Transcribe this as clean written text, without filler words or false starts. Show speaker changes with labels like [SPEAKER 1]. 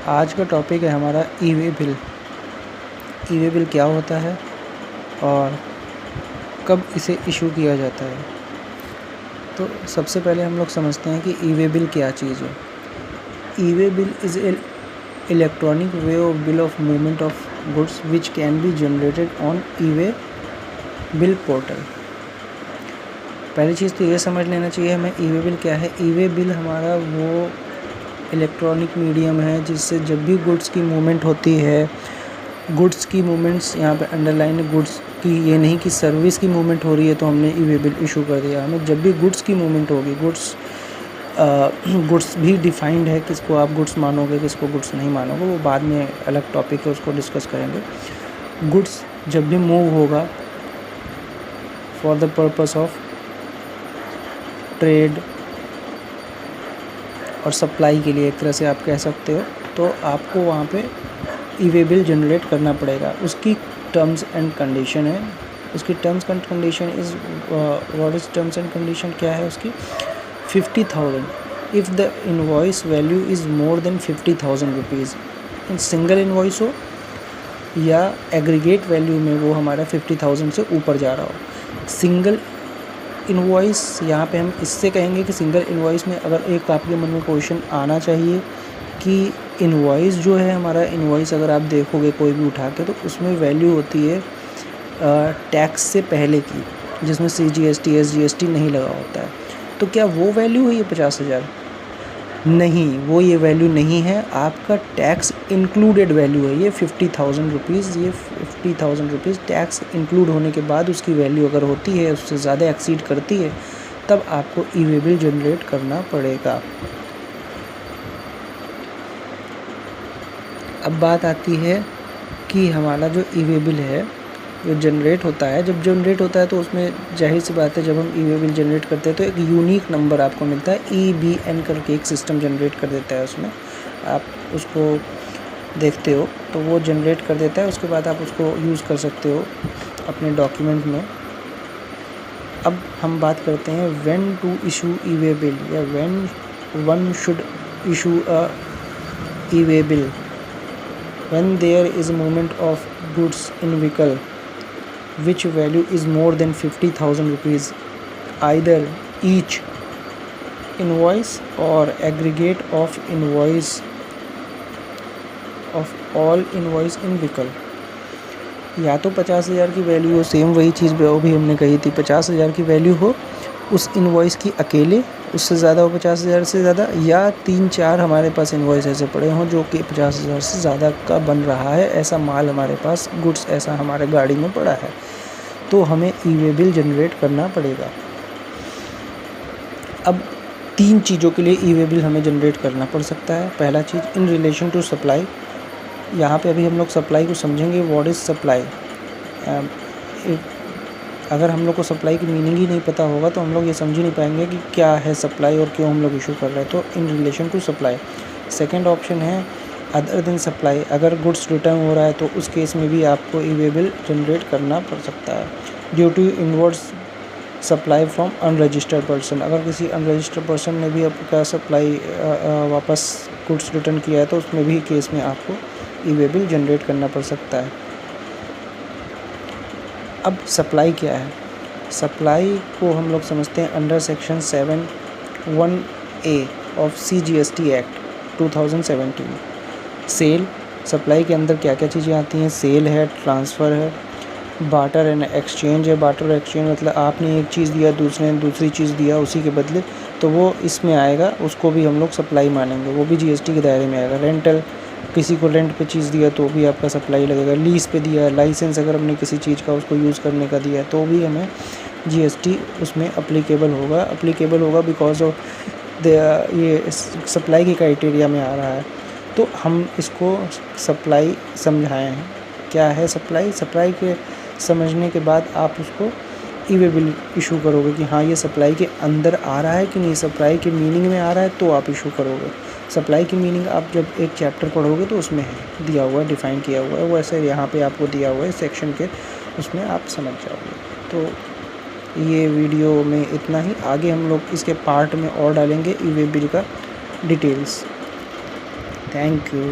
[SPEAKER 1] आज का टॉपिक है हमारा ई वे बिल। ई वे बिल क्या होता है और कब इसे इशू किया जाता है। तो सबसे पहले हम लोग समझते हैं कि ई वे बिल क्या चीज़ है। E way bill is a electronic way of bill of movement of goods which can be generated on e way bill portal. पहली चीज़ तो ये समझ लेना चाहिए हमें ई वे बिल क्या है। ई वे बिल हमारा वो इलेक्ट्रॉनिक मीडियम है जिससे जब भी गुड्स की मूवमेंट होती है, गुड्स की मूवमेंट्स यहाँ पे अंडरलाइन है, गुड्स की, ये नहीं कि सर्विस की मूवमेंट हो रही है तो हमने ई वे बिल इशू कर दिया। हमें जब भी गुड्स की मूवमेंट होगी, गुड्स भी डिफाइंड है, किसको आप गुड्स मानोगे किसको गुड्स नहीं मानोगे, वो बाद में अलग टॉपिक है, उसको डिस्कस करेंगे। गुड्स जब भी मूव होगा for the purpose of trade और सप्लाई के लिए, एक तरह से आप कह सकते हो, तो आपको वहाँ पे ई वे बिल जनरेट करना पड़ेगा। उसकी टर्म्स एंड कंडीशन है, उसकी terms and condition is what is terms and condition क्या है उसकी। 50,000 if the invoice value is more than 50,000 rupees, single invoice हो या एग्रीगेट वैल्यू में वो हमारा 50,000 से ऊपर जा रहा हो। सिंगल इनवॉइस यहाँ पे हम इससे कहेंगे कि सिंगल इनवॉइस में अगर एक आपके मन में क्वेश्चन आना चाहिए कि इनवॉइस जो है हमारा, इनवॉइस अगर आप देखोगे कोई भी उठा के तो उसमें वैल्यू होती है टैक्स से पहले की, जिसमें CGST SGST नहीं लगा होता है। तो क्या वो वैल्यू है ये 50,000? नहीं, वो ये वैल्यू नहीं है, आपका टैक्स इंक्लूडेड वैल्यू है ये 50,000 रुपीज़। ये 50,000 रुपीज़ टैक्स इंक्लूड होने के बाद उसकी वैल्यू अगर होती है, उससे ज़्यादा एक्सीड करती है, तब आपको ई वे बिल जनरेट करना पड़ेगा। अब बात आती है कि हमारा जो ई वे बिल है वो जनरेट होता है। जब जनरेट होता है तो उसमें जाहिर सी बात है, जब हम ई वे बिल जनरेट करते हैं तो एक यूनिक नंबर आपको मिलता है, EBN करके एक सिस्टम जनरेट कर देता है। उसमें आप उसको देखते हो तो वो जनरेट कर देता है। उसके बाद आप उसको यूज़ कर सकते हो अपने डॉक्यूमेंट में। अब हम बात करते हैं when to issue e way bill, या when one should issue a e way bill. When there is a movement of goods in vehicle which value is more than 50,000 rupees, either each invoice or aggregate of invoice of all invoice in vehicle। या तो 50,000 की value हो, same वही चीज़ वो भी हमने कही थी, 50,000 की वैल्यू हो उस इनवॉइस की अकेले, उससे ज़्यादा हो 50,000 से ज़्यादा, या 3-4 हमारे पास इनवॉइस ऐसे पड़े हों जो कि 50,000 से ज़्यादा का बन रहा है, ऐसा माल हमारे पास, गुड्स ऐसा हमारे गाड़ी में पड़ा है, तो हमें ई वे बिल जनरेट करना पड़ेगा। अब 3 चीज़ों के लिए ई वे बिल हमें जनरेट करना पड़ सकता है। पहला चीज़ इन रिलेशन टू सप्लाई। यहाँ पे अभी हम लोग सप्लाई को समझेंगे, व्हाट इज़ सप्लाई। अगर हम लोग को सप्लाई की मीनिंग ही नहीं पता होगा तो हम लोग ये समझ ही नहीं पाएंगे कि क्या है सप्लाई और क्यों हम लोग इशू कर रहे हैं। तो in relation to supply. Second option है अदर देन सप्लाई। अगर गुड्स रिटर्न हो रहा है तो उस केस में भी आपको ई वे बिल जनरेट करना पड़ सकता है। Due to inwards supply from unregistered person. अगर किसी अनरजिस्टर्ड पर्सन ने भी आपका सप्लाई वापस गुड्स रिटर्न किया है तो उसमें भी केस में आपको ई वे बिल जनरेट करना पड़ सकता है। अब सप्लाई क्या है? सप्लाई को हम लोग समझते हैं under section 7(1)(a of CGST act 2017। Sale, supply के अंदर क्या क्या चीज़ें आती हैं? सेल है, ट्रांसफ़र है, बार्टर एंड एक्सचेंज है। बार्टर और एक्सचेंज मतलब आपने एक चीज़ दिया, दूसरे ने दूसरी चीज़ दिया उसी के बदले, तो वो इसमें आएगा, उसको भी हम लोग सप्लाई मानेंगे, वो भी GST के दायरे में आएगा। रेंटल, किसी को रेंट पे चीज़ दिया तो भी आपका सप्लाई लगेगा। लीज़ पे दिया, लाइसेंस अगर हमने किसी चीज़ का उसको यूज़ करने का दिया तो भी हमें GST उसमें अप्लीकेबल होगा बिकॉज ऑफ ये सप्लाई की क्राइटेरिया में आ रहा है। तो हम इसको सप्लाई समझाए हैं। क्या है सप्लाई? सप्लाई के समझने के बाद आप उसको ई वे बिल इशू करोगे कि हाँ ये सप्लाई के अंदर आ रहा है कि नहीं, सप्लाई के मीनिंग में आ रहा है तो आप इशू करोगे। सप्लाई की मीनिंग आप जब एक चैप्टर पढ़ोगे तो उसमें है दिया हुआ है, डिफ़ाइन किया हुआ है, वो ऐसे यहाँ पे आपको दिया हुआ है सेक्शन के, उसमें आप समझ जाओगे। तो ये वीडियो में इतना ही। आगे हम लोग इसके पार्ट में और डालेंगे ई वे बिल का डिटेल्स। Thank you.